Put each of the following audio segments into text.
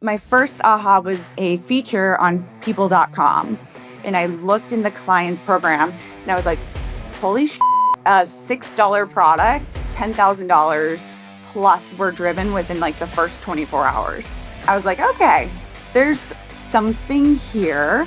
My first aha was a feature on people.com. And I looked in the client's program and I was like, holy a $6 product, $10,000 plus were driven within like the first 24 hours. I was like, okay, there's something here.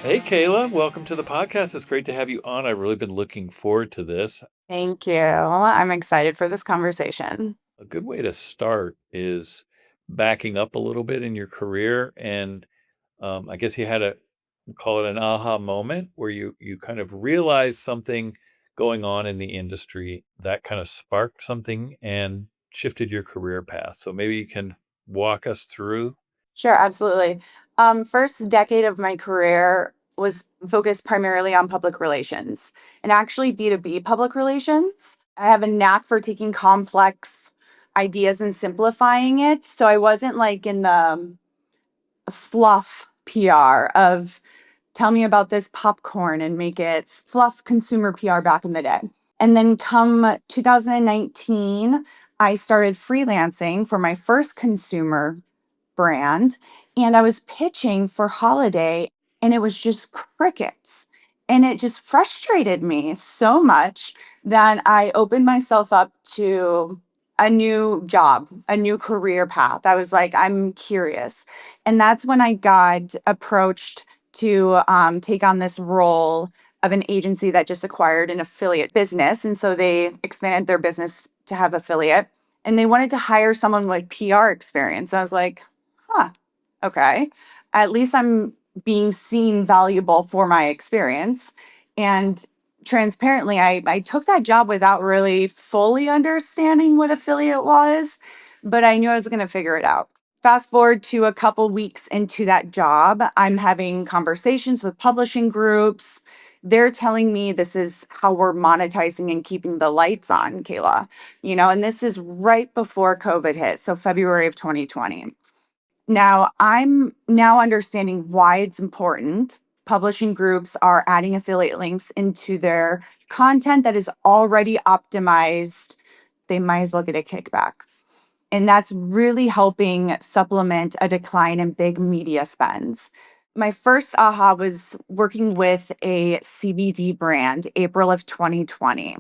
Hey, Kayla, welcome to the podcast. It's great to have you on. I've really been looking forward to this. Thank you. I'm excited for this conversation. A good way to start is backing up a little bit in your career. And I guess you had call it an aha moment where you kind of realized something going on in the industry that kind of sparked something and shifted your career path. So maybe you can walk us through. Sure, absolutely. First decade of my career was focused primarily on public relations and actually B2B public relations. I have a knack for taking complex ideas and simplifying it. So I wasn't like in the fluff PR of tell me about this popcorn and make it fluff consumer PR back in the day. And then come 2019, I started freelancing for my first consumer brand and I was pitching for holiday and it was just crickets. And it just frustrated me so much that I opened myself up to a new job, a new career path. I was like, I'm curious. And that's when I got approached to take on this role of an agency that just acquired an affiliate business. And so they expanded their business to have affiliate and they wanted to hire someone with PR experience. I was like, huh, okay. At least I'm being seen valuable for my experience. And transparently, I took that job without really fully understanding what affiliate was, but I knew I was going to figure it out. Fast forward to a couple weeks into that job, I'm having conversations with publishing groups. They're telling me this is how we're monetizing and keeping the lights on, Kaila. And this is right before COVID hit, so February of 2020. Now, I'm now understanding why it's important. Publishing groups are adding affiliate links into their content that is already optimized. They might as well get a kickback. And that's really helping supplement a decline in big media spends. My first aha was working with a CBD brand, April of 2020,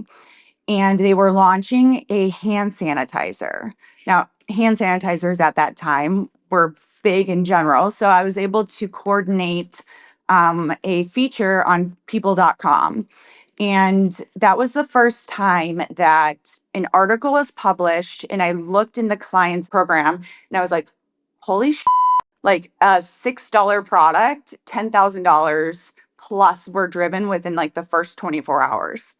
and they were launching a hand sanitizer. Now, hand sanitizers at that time were big in general. So I was able to coordinate a feature on people.com. And that was the first time that an article was published. And I looked in the client's program and I was like, holy like a $6 product, $10,000 plus were driven within like the first 24 hours.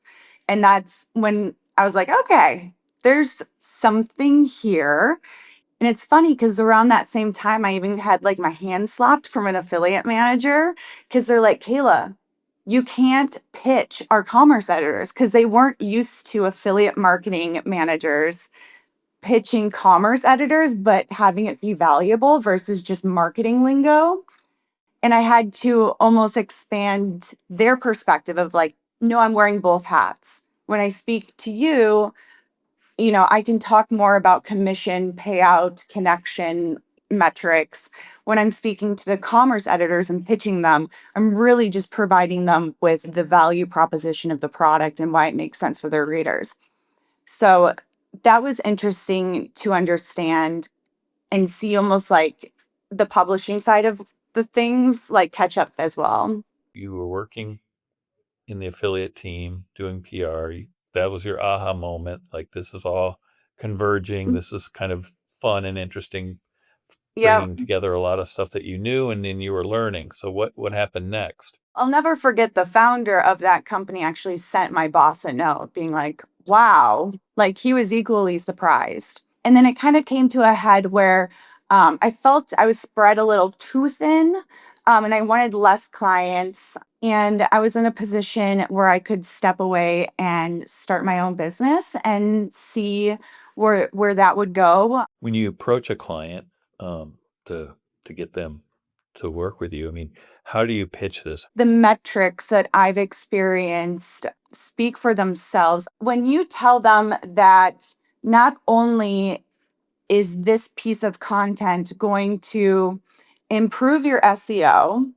And that's when I was like, okay, there's something here. And it's funny because around that same time, I even had like my hand slapped from an affiliate manager because they're like, Kaila, you can't pitch our commerce editors because they weren't used to affiliate marketing managers pitching commerce editors, but having it be valuable versus just marketing lingo. And I had to almost expand their perspective of like, no, I'm wearing both hats. When I speak to you, I can talk more about commission, payout, connection, metrics. When I'm speaking to the commerce editors and pitching them, I'm really just providing them with the value proposition of the product and why it makes sense for their readers. So that was interesting to understand and see almost like the publishing side of the things like catch up as well. You were working in the affiliate team doing PR. That was your aha moment. Like, this is all converging. This is kind of fun and interesting, Yeah. bringing together a lot of stuff that you knew and then you were learning. So what happened next? I'll never forget the founder of that company actually sent my boss a note being like, wow, like he was equally surprised. And then it kind of came to a head where I felt I was spread a little too thin and I wanted less clients. And I was in a position where I could step away and start my own business and see where that would go. When you approach a client, to get them to work with you. I mean, how do you pitch this? The metrics that I've experienced speak for themselves. When you tell them that not only is this piece of content going to improve your SEO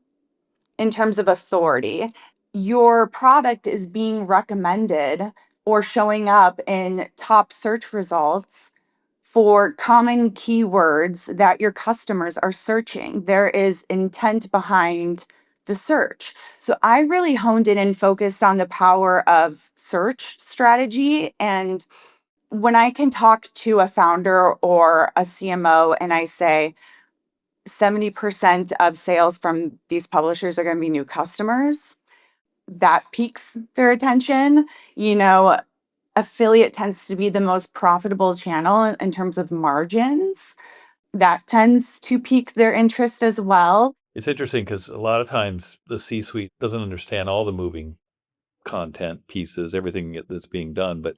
in terms of authority, your product is being recommended or showing up in top search results for common keywords that your customers are searching. There is intent behind the search. So I really honed in and focused on the power of search strategy. And when I can talk to a founder or a CMO and I say 70% of sales from these publishers are going to be new customers, that piques their attention. You know, affiliate tends to be the most profitable channel in terms of margins. That tends to pique their interest as well. It's interesting because a lot of times the C-suite doesn't understand all the moving content pieces, everything that's being done. But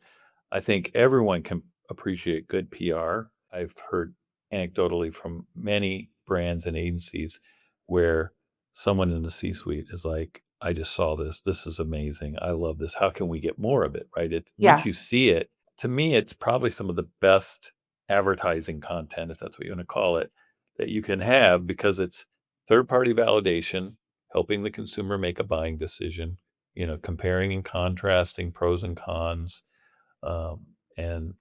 I think everyone can appreciate good PR. I've heard anecdotally from many brands and agencies where someone in the C-suite is like, I just saw this. This is amazing. I love this. How can we get more of it? Right. Once Yeah. you see it, to me, it's probably some of the best advertising content, if that's what you want to call it, that you can have because it's third party validation, helping the consumer make a buying decision, comparing and contrasting pros and cons. And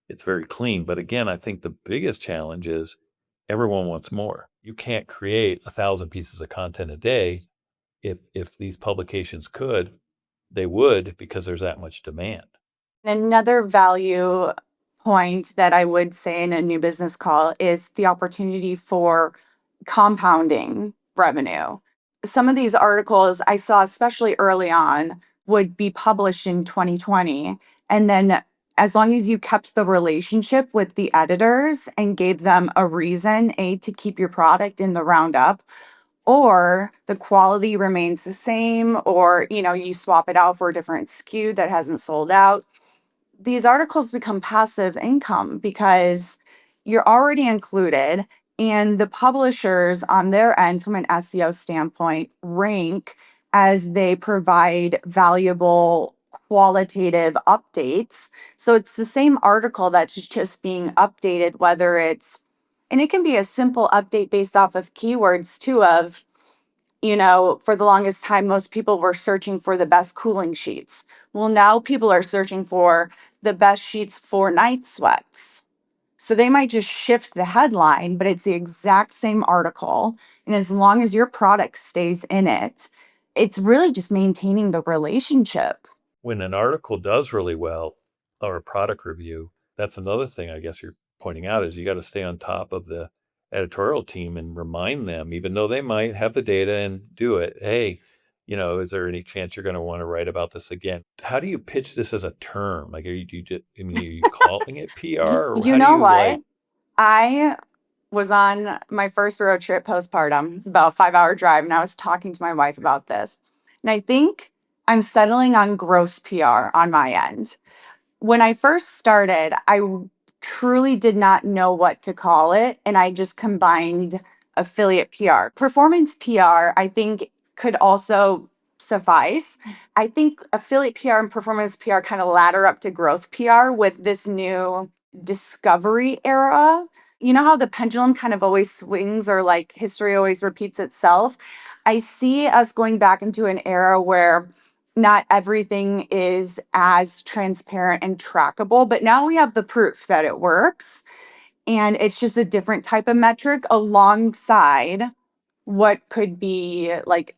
it's very clean. But again, I think the biggest challenge is everyone wants more. You can't create 1,000 pieces of content a day. If these publications could, they would because there's that much demand. Another value point that I would say in a new business call is the opportunity for compounding revenue. Some of these articles I saw, especially early on, would be published in 2020. And then, as long as you kept the relationship with the editors and gave them a reason, A, to keep your product in the roundup, or the quality remains the same, or you swap it out for a different SKU that hasn't sold out, these articles become passive income because you're already included, and the publishers on their end from an SEO standpoint rank as they provide valuable qualitative updates. So it's the same article that's just being updated, whether it's, and it can be a simple update based off of keywords too, of for the longest time, most people were searching for the best cooling sheets. Well, now people are searching for the best sheets for night sweats. So they might just shift the headline, but it's the exact same article. And as long as your product stays in it, it's really just maintaining the relationship. When an article does really well or a product review, that's another thing I guess you're pointing out is you got to stay on top of the editorial team and remind them, even though they might have the data and do it. Hey, is there any chance you're going to want to write about this again? How do you pitch this as a term? Like, I mean, are you calling it PR or You how do know you what? like, I was on my first road trip postpartum, about a 5 hour drive, and I was talking to my wife about this. And I think I'm settling on growth PR on my end. When I first started, truly did not know what to call it. And I just combined affiliate PR. Performance PR, I think, could also suffice. I think affiliate PR and performance PR kind of ladder up to growth PR with this new discovery era. You know how the pendulum kind of always swings, or like history always repeats itself? I see us going back into an era where not everything is as transparent and trackable, but now we have the proof that it works. And it's just a different type of metric alongside what could be like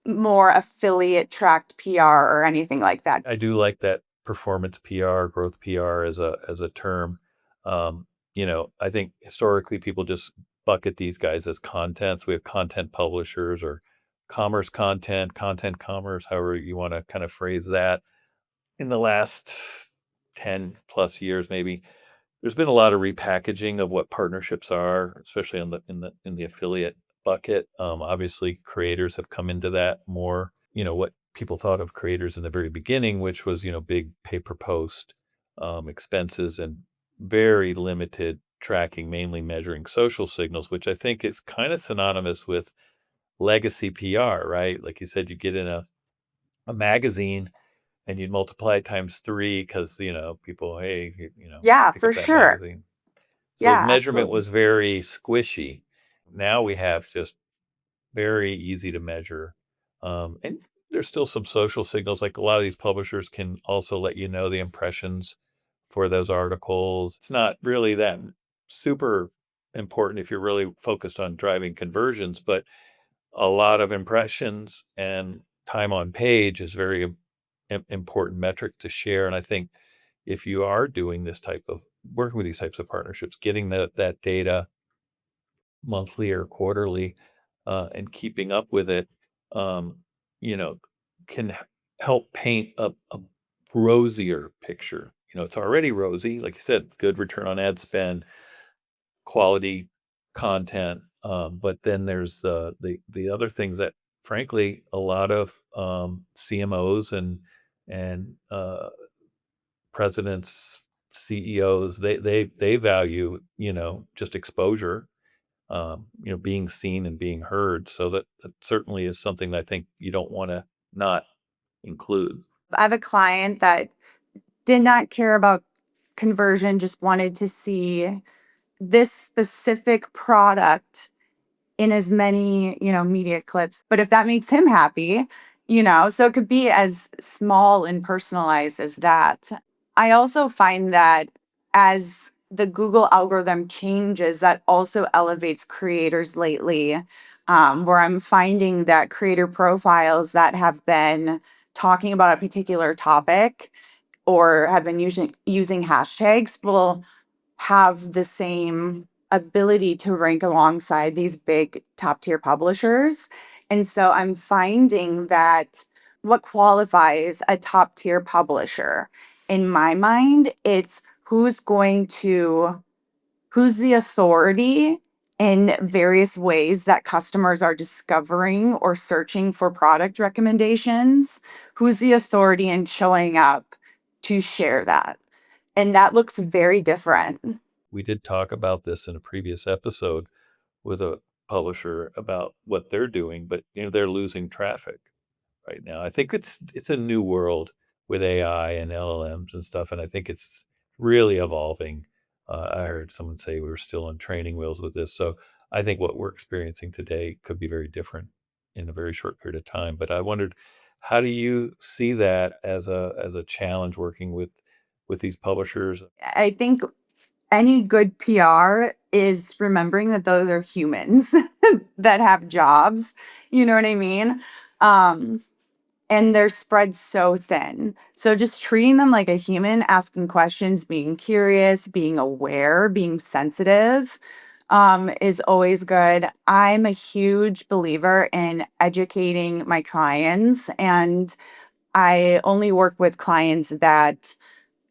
more affiliate tracked PR or anything like that. I do like that performance PR, growth PR as a term. I think historically people just bucket these guys as contents. We have content publishers or commerce content commerce, however you want to kind of phrase that. In the last 10 plus years, maybe there's been a lot of repackaging of what partnerships are, especially on the affiliate bucket. Obviously, creators have come into that more. What people thought of creators in the very beginning, which was big pay per post expenses and very limited tracking, mainly measuring social signals, which I think is kind of synonymous with legacy PR, right? Like you said, you get in a magazine and you'd multiply it times 3 because, people, hey, Yeah, pick for up that sure. magazine. So Yeah, measurement absolutely. was very squishy. Now we have just very easy to measure. And there's still some social signals. Like a lot of these publishers can also let you know the impressions for those articles. It's not really that super important if you're really focused on driving conversions, but a lot of impressions and time on page is very important metric to share. And I think if you are doing this type of working with these types of partnerships, getting that data monthly or quarterly, and keeping up with it, um, you know, can help paint a rosier picture. It's already rosy, like you said, good return on ad spend, quality content, but then there's the other things that, frankly, a lot of CMOs and presidents, CEOs, they value, just exposure, being seen and being heard. So that certainly is something that I think you don't want to not include. I have a client that did not care about conversion, just wanted to see this specific product in as many, media clips. But if that makes him happy, so it could be as small and personalized as that. I also find that as the Google algorithm changes, that also elevates creators lately, where I'm finding that creator profiles that have been talking about a particular topic or have been using hashtags will have the same ability to rank alongside these big top tier publishers. And so I'm finding that what qualifies a top tier publisher, in my mind, it's who's the authority in various ways that customers are discovering or searching for product recommendations, who's the authority in showing up to share that. And that looks very different. We did talk about this in a previous episode with a publisher about what they're doing, but they're losing traffic right now. I think it's a new world with AI and LLMs and stuff, and I think it's really evolving. I heard someone say we were still on training wheels with this, so I think what we're experiencing today could be very different in a very short period of time. But I wondered, how do you see that as a challenge working with these publishers? I think any good PR is remembering that those are humans that have jobs. You know what I mean? Um, and they're spread so thin. So just treating them like a human, asking questions, being curious, being aware, being sensitive, is always good. I'm a huge believer in educating my clients, and I only work with clients that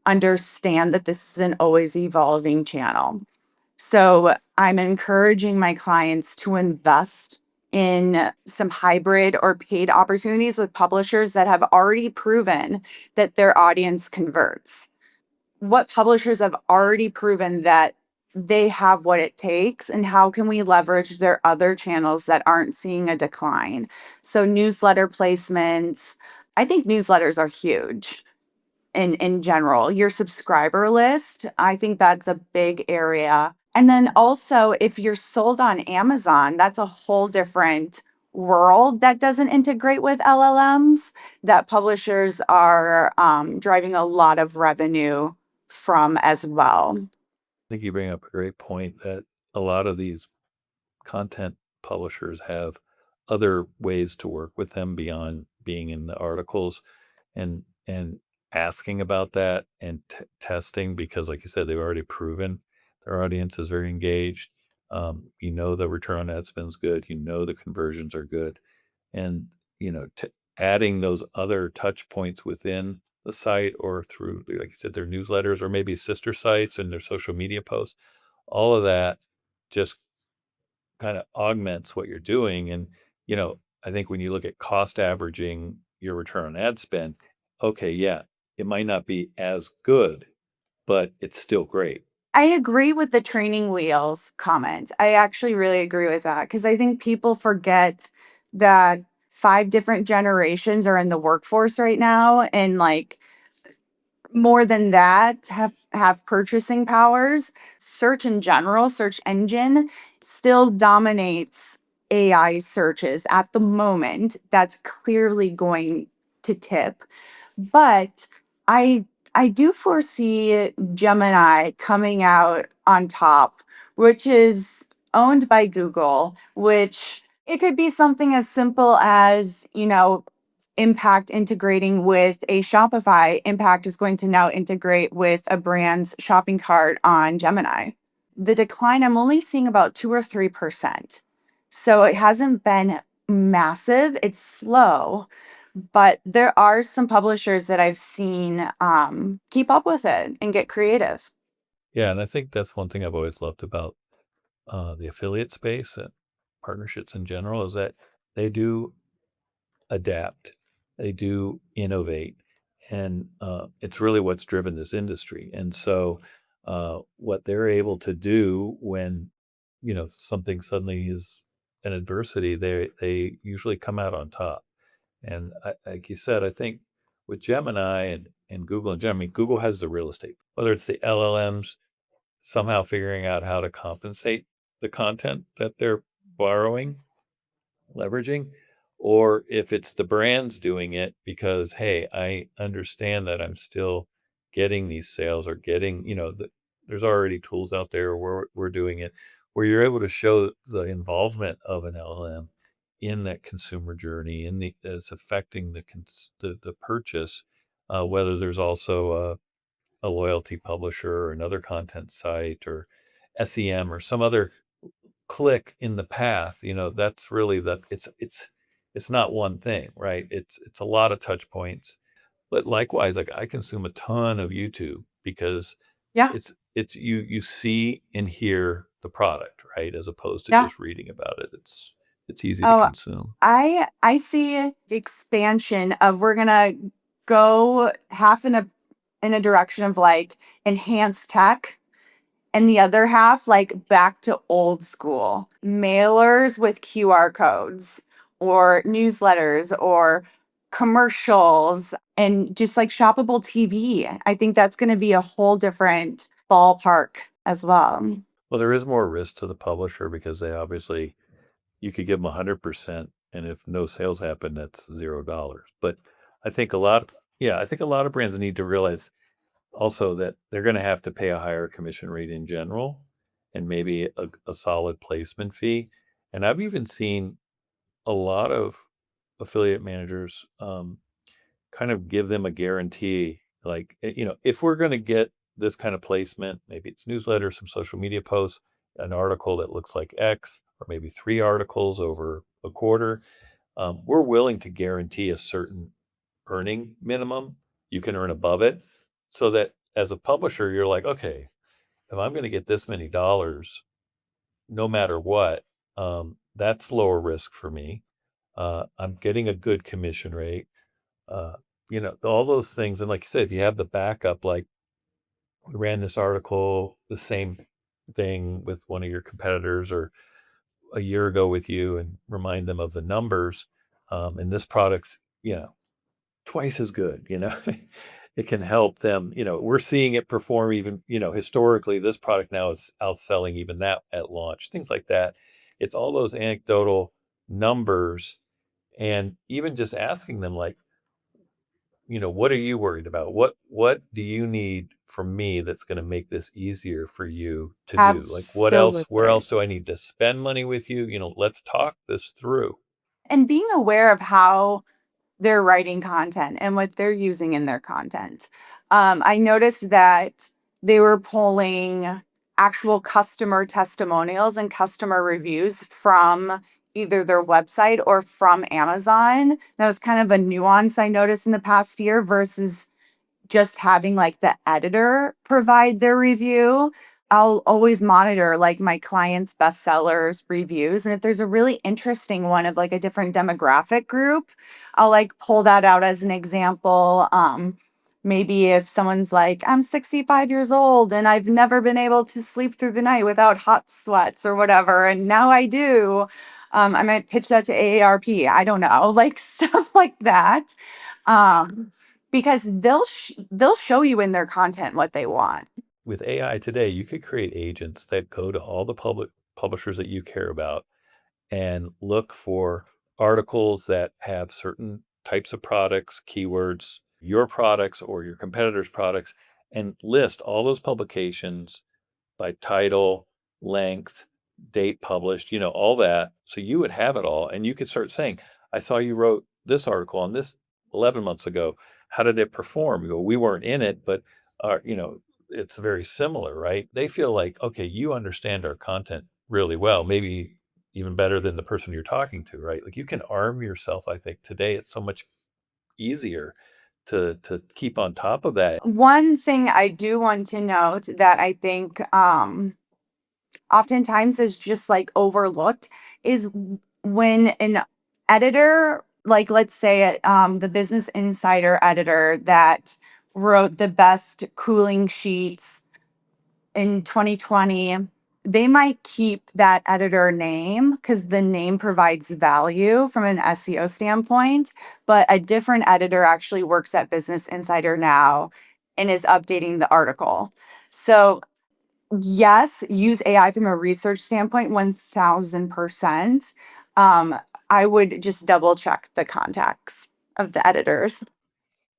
understand that this is an always evolving channel. So I'm encouraging my clients to invest in some hybrid or paid opportunities with publishers that have already proven that their audience converts. What publishers have already proven that they have what it takes, and how can we leverage their other channels that aren't seeing a decline? So, newsletter placements, I think newsletters are huge in general. Your subscriber list, I think that's a big area. And then also, if you're sold on Amazon, that's a whole different world that doesn't integrate with LLMs, that publishers are driving a lot of revenue from as well. I think you bring up a great point that a lot of these content publishers have other ways to work with them beyond being in the articles, and asking about that and testing, because like you said, they've already proven their audience is very engaged. The return on ad spend is good, the conversions are good, and adding those other touch points within the site or through, like you said, their newsletters or maybe sister sites and their social media posts, all of that just kind of augments what you're doing. And, I think when you look at cost averaging your return on ad spend, okay, yeah, it might not be as good, but it's still great. I agree with the training wheels comment. I actually really agree with that because I think people forget that 5 different generations are in the workforce right now, and like more than that have purchasing powers. Search in general, search engine still dominates AI searches at the moment. That's clearly going to tip, but I I do foresee Gemini coming out on top, which is owned by Google, which it could be something as simple as, Impact integrating with a Shopify. Impact is going to now integrate with a brand's shopping cart on Gemini. The decline, I'm only seeing about 2 or 3%. So it hasn't been massive. It's slow, but there are some publishers that I've seen keep up with it and get creative. Yeah, and I think that's one thing I've always loved about the affiliate space and partnerships in general is that they do adapt, they do innovate, and it's really what's driven this industry. And so, what they're able to do when something suddenly is an adversity, they usually come out on top. And like you said, I think with Gemini and Google and Gemini, Google has the real estate, whether it's the LLMs somehow figuring out how to compensate the content that they're borrowing, leveraging, or if it's the brands doing it because, hey, I understand that I'm still getting these sales or getting, there's already tools out there where we're doing it, where you're able to show the involvement of an LLM in that consumer journey, in the it's affecting the purchase, whether there's also a loyalty publisher or another content site or SEM or some other click in the path, that's really it's not one thing, right? It's a lot of touch points. But likewise, like I consume a ton of YouTube because Yeah. it's you see and hear the product, right? As opposed to Yeah. just reading about it. It's easy to Oh, consume. I see expansion of we're gonna go half in a direction of like enhanced tech, and the other half like back to old school mailers with QR codes or newsletters or commercials and just like shoppable TV. I think that's going to be a whole different ballpark as well. Well, there is more risk to the publisher because they obviously you could give them 100%, and if no sales happen, that's $0. But I think a lot, yeah, I think a lot of brands need to realize also that they're going to have to pay a higher commission rate in general, and maybe a solid placement fee. And I've even seen a lot of affiliate managers kind of give them a guarantee, like if we're going to get this kind of placement, maybe it's newsletter, some social media posts, an article that looks like X, or maybe 3 articles over a quarter, we're willing to guarantee a certain earning minimum. You can earn above it, so that as a publisher, you're like, okay, if I'm going to get this many dollars, no matter what, that's lower risk for me. I'm getting a good commission rate. Uh, all those things. And like you said, if you have the backup, like we ran this article, the same thing with one of your competitors or a year ago with you, and remind them of the numbers. And this product's, twice as good, it can help them. We're seeing it perform even, historically, this product now is outselling even that at launch, things like that. It's all those anecdotal numbers, and even just asking them like, what are you worried about? What do you need from me that's going to make this easier for you to do? Like what else, where Absolutely. else do I need to spend money with you? Let's talk this through. And being aware of how they're writing content and what they're using in their content. I noticed that they were pulling actual customer testimonials and customer reviews from either their website or from Amazon. That was kind of a nuance I noticed in the past year versus just having like the editor provide their review. I'll always monitor like my clients' bestsellers reviews. And if there's a really interesting one of like a different demographic group, I'll like pull that out as an example. Maybe if someone's like, I'm 65 years old and I've never been able to sleep through the night without hot sweats or whatever, and now I do, I might pitch that to AARP. I don't know, like stuff like that, because they'll show you in their content what they want. With AI today, you could create agents that go to all the publishers that you care about and look for articles that have certain types of products, keywords, your products or your competitors' products, and list all those publications by title, length, date published, all that. So you would have it all. And you could start saying, I saw you wrote this article on this 11 months ago. How did it perform? You go, we weren't in it, but it's very similar, right? They feel like, okay, you understand our content really well, maybe even better than the person you're talking to, right? Like you can arm yourself. I think today it's so much easier to keep on top of that. One thing I do want to note that I think oftentimes is just like overlooked is when an editor, like let's say the Business Insider editor that wrote the best cooling sheets in 2020, they might keep that editor name because the name provides value from an SEO standpoint, but a different editor actually works at Business Insider now and is updating the article. So yes, use AI from a research standpoint, 1000%. Um, I would just double check the contacts of the editors.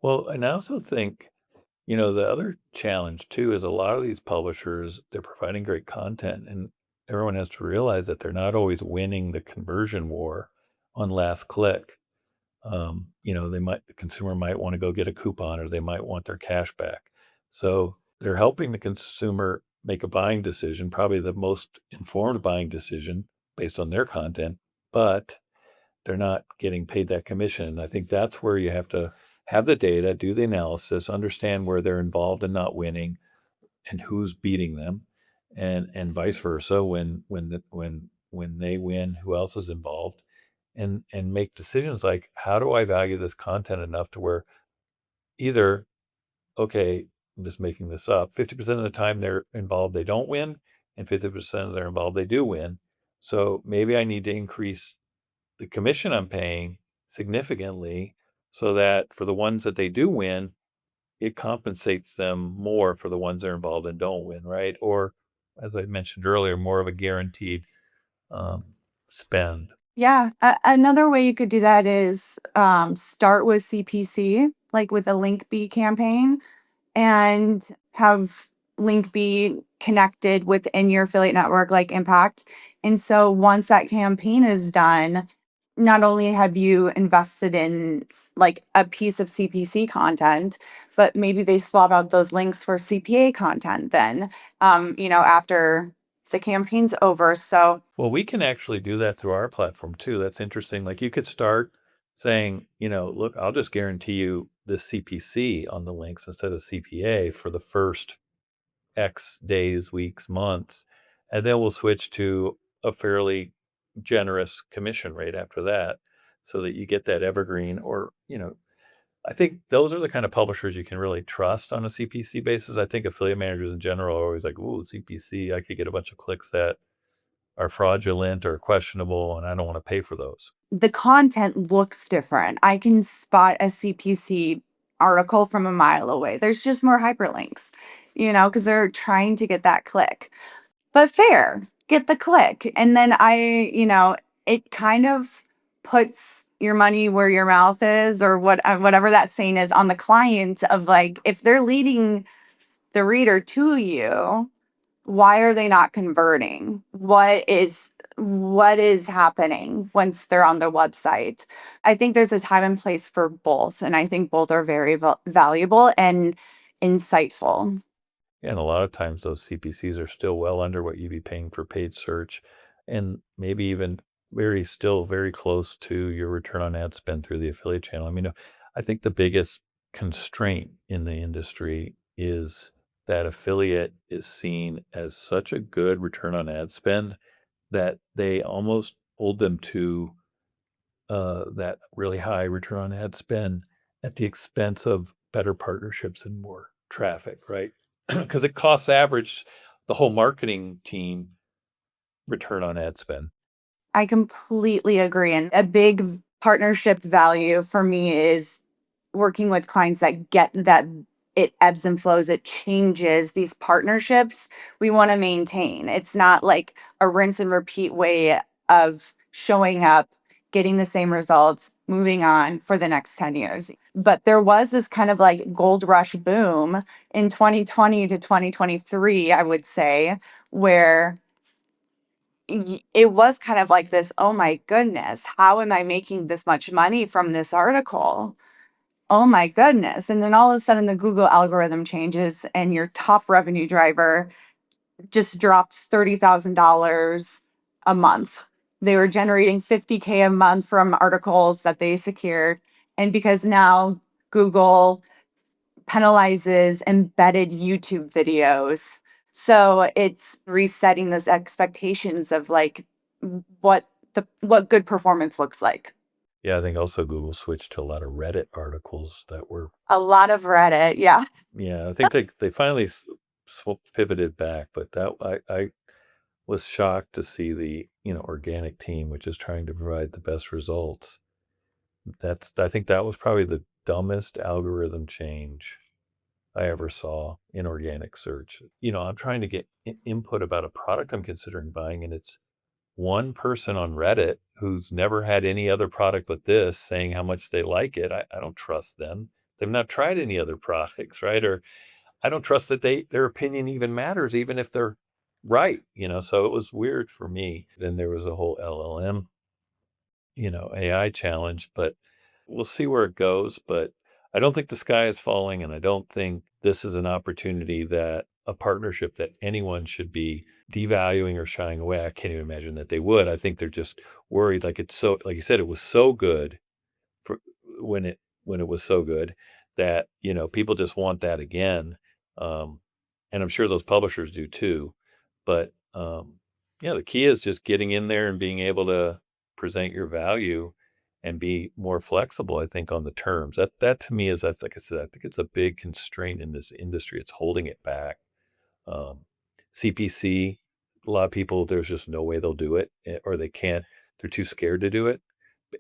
Well, and I also think, the other challenge too is a lot of these publishers, they're providing great content, and everyone has to realize that they're not always winning the conversion war on last click. The consumer might want to go get a coupon or they might want their cash back. So they're helping the consumer make a buying decision, probably the most informed buying decision based on their content, but they're not getting paid that commission. And I think that's where you have to have the data, do the analysis, understand where they're involved and not winning and who's beating them, and vice versa. When they win, who else is involved, and make decisions like, how do I value this content enough to where either, okay, I'm just making this up, 50% of the time they're involved, they don't win, and 50% of they're involved, they do win. So maybe I need to increase the commission I'm paying significantly so that for the ones that they do win, it compensates them more for the ones they're involved and don't win, right? Or as I mentioned earlier, more of a guaranteed um, spend. Yeah, another way you could do that is start with CPC, like with a link B campaign, and have link be connected within your affiliate network like Impact. And so once that campaign is done, not only have you invested in like a piece of CPC content, but maybe they swap out those links for CPA content then, after the campaign's over. So Well, we can actually do that through our platform too. That's interesting. Like you could start saying, look, I'll just guarantee you this CPC on the links instead of CPA for the first X days, weeks, months, and then we'll switch to a fairly generous commission rate after that so that you get that evergreen. Or, I think those are the kind of publishers you can really trust on a CPC basis. I think affiliate managers in general are always like, ooh, CPC, I could get a bunch of clicks that are fraudulent or questionable, and I don't want to pay for those. the content looks different. I can spot a CPC article from a mile away. There's just more hyperlinks, because they're trying to get that click. But fair, get the click. And then it kind of puts your money where your mouth is, or whatever that saying is, on the client of like, if they're leading the reader to you, why are they not converting? What is happening once they're on the website? I think there's a time and place for both, and I think both are very valuable and insightful. And a lot of times those CPCs are still well under what you'd be paying for paid search, and maybe even still very close to your return on ad spend through the affiliate channel. I mean, I think the biggest constraint in the industry is that affiliate is seen as such a good return on ad spend that they almost hold them to that really high return on ad spend at the expense of better partnerships and more traffic, right? Because it costs average the whole marketing team return on ad spend. I completely agree. And a big partnership value for me is working with clients that get that it ebbs and flows, it changes. These partnerships we want to maintain. It's not like a rinse and repeat way of showing up, getting the same results, moving on for the next 10 years. But there was this kind of like gold rush boom in 2020 to 2023, I would say, where it was kind of like this, oh my goodness, how am I making this much money from this article? Oh my goodness. And then all of a sudden the Google algorithm changes and your top revenue driver just dropped $30,000 a month. They were generating 50K a month from articles that they secured. And because now Google penalizes embedded YouTube videos. So it's resetting those expectations of like what good performance looks like. Yeah, I think also Google switched to a lot of Reddit articles that were, A lot of Reddit, yeah. yeah, I think they finally pivoted back, but that I was shocked to see the, organic team, which is trying to provide the best results. I think that was probably the dumbest algorithm change I ever saw in organic search. I'm trying to get input about a product I'm considering buying, and it's one person on Reddit who's never had any other product but this saying how much they like it. I don't trust them. They've not tried any other products, right? Or I don't trust that their opinion even matters, even if they're right. So it was weird for me. Then there was a whole LLM, AI challenge, but we'll see where it goes. But I don't think the sky is falling, and I don't think this is an opportunity that a partnership that anyone should be devaluing or shying away. I can't even imagine that they would. I think they're just worried. Like it's so, like you said, it was so good for when it was so good that people just want that again. Um, and I'm sure those publishers do too. But yeah, the key is just getting in there and being able to present your value and be more flexible, I think, on the terms. That to me is, like I said, I think it's a big constraint in this industry. It's holding it back. Um, CPC, a lot of people, there's just no way they'll do it, or they can't. They're too scared to do it,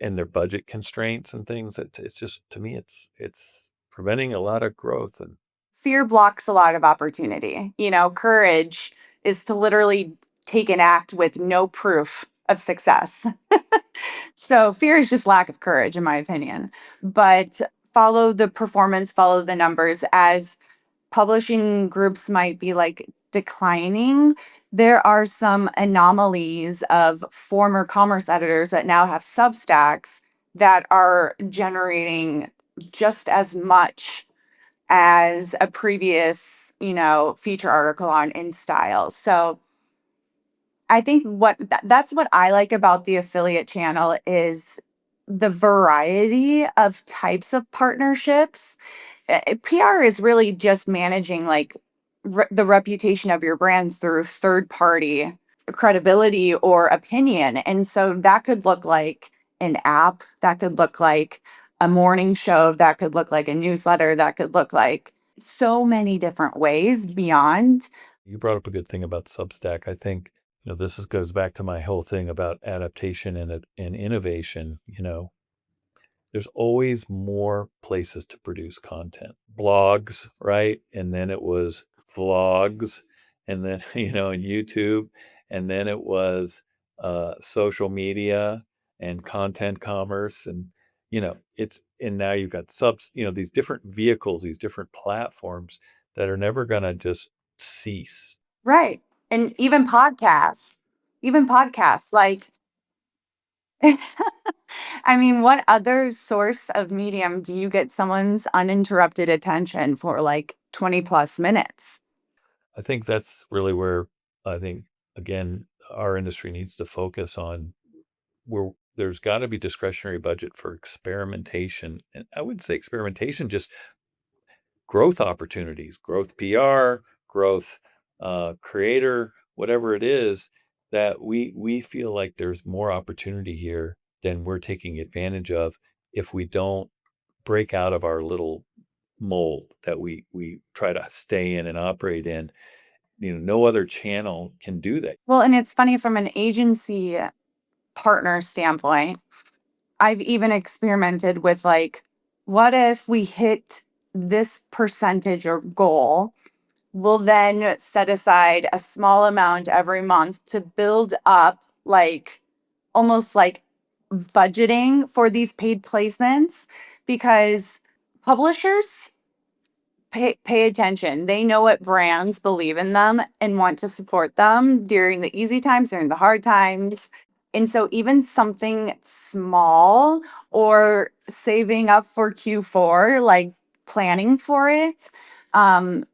and their budget constraints and things. It's just, to me, it's preventing a lot of growth. And Fear blocks a lot of opportunity. Courage is to literally take an act with no proof of success. So fear is just lack of courage, in my opinion. But follow the performance, follow the numbers. As publishing groups might be like declining, there are some anomalies of former commerce editors that now have Substacks that are generating just as much as a previous, feature article on InStyle. So I think that's what I like about the affiliate channel is the variety of types of partnerships. PR is really just managing like the reputation of your brand through third party credibility or opinion. And so that could look like an app, that could look like a morning show, that could look like a newsletter, that could look like so many different ways beyond. you brought up a good thing about Substack. I think, goes back to my whole thing about adaptation and innovation. There's always more places to produce content. Blogs, right? And then it was vlogs, and then, and YouTube, and then it was social media and content commerce. And, and now you've got these different vehicles, these different platforms that are never going to just cease. Right. And even podcasts, like, I mean, what other source of medium do you get someone's uninterrupted attention for like 20 plus minutes? I think that's really where I think, again, our industry needs to focus on where there's got to be discretionary budget for experimentation. And I wouldn't say experimentation, just growth opportunities, growth PR, growth creator, whatever it is, that we feel like there's more opportunity here than we're taking advantage of if we don't break out of our little mold that we try to stay in and operate in. No other channel can do that. Well, and it's funny from an agency partner standpoint, I've even experimented with like, what if we hit this percentage or goal? We'll then set aside a small amount every month to build up, like almost like budgeting for these paid placements, because publishers pay attention. They know what brands believe in them and want to support them during the easy times, during the hard times. And so even something small or saving up for Q4, like planning for it, um,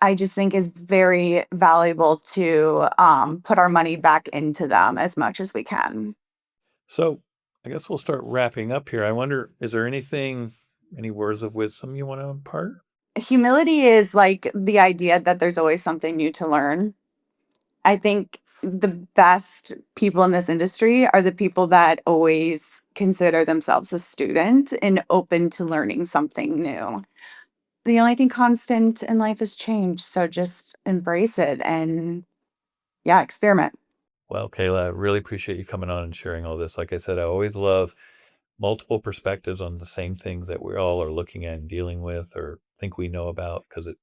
I just think is very valuable to put our money back into them as much as we can. So I guess we'll start wrapping up here. I wonder, is there any words of wisdom you want to impart? Humility is like the idea that there's always something new to learn. I think the best people in this industry are the people that always consider themselves a student and open to learning something new. The only thing constant in life is change. So just embrace it and yeah, experiment. Well, Kayla, I really appreciate you coming on and sharing all this. Like I said, I always love multiple perspectives on the same things that we all are looking at and dealing with or think we know about, because it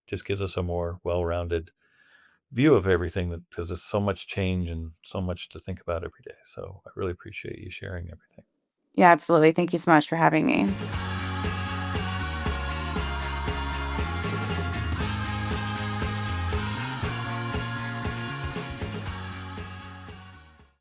just gives us a more well-rounded view of everything, because there's so much change and so much to think about every day. So I really appreciate you sharing everything. Yeah, absolutely. Thank you so much for having me.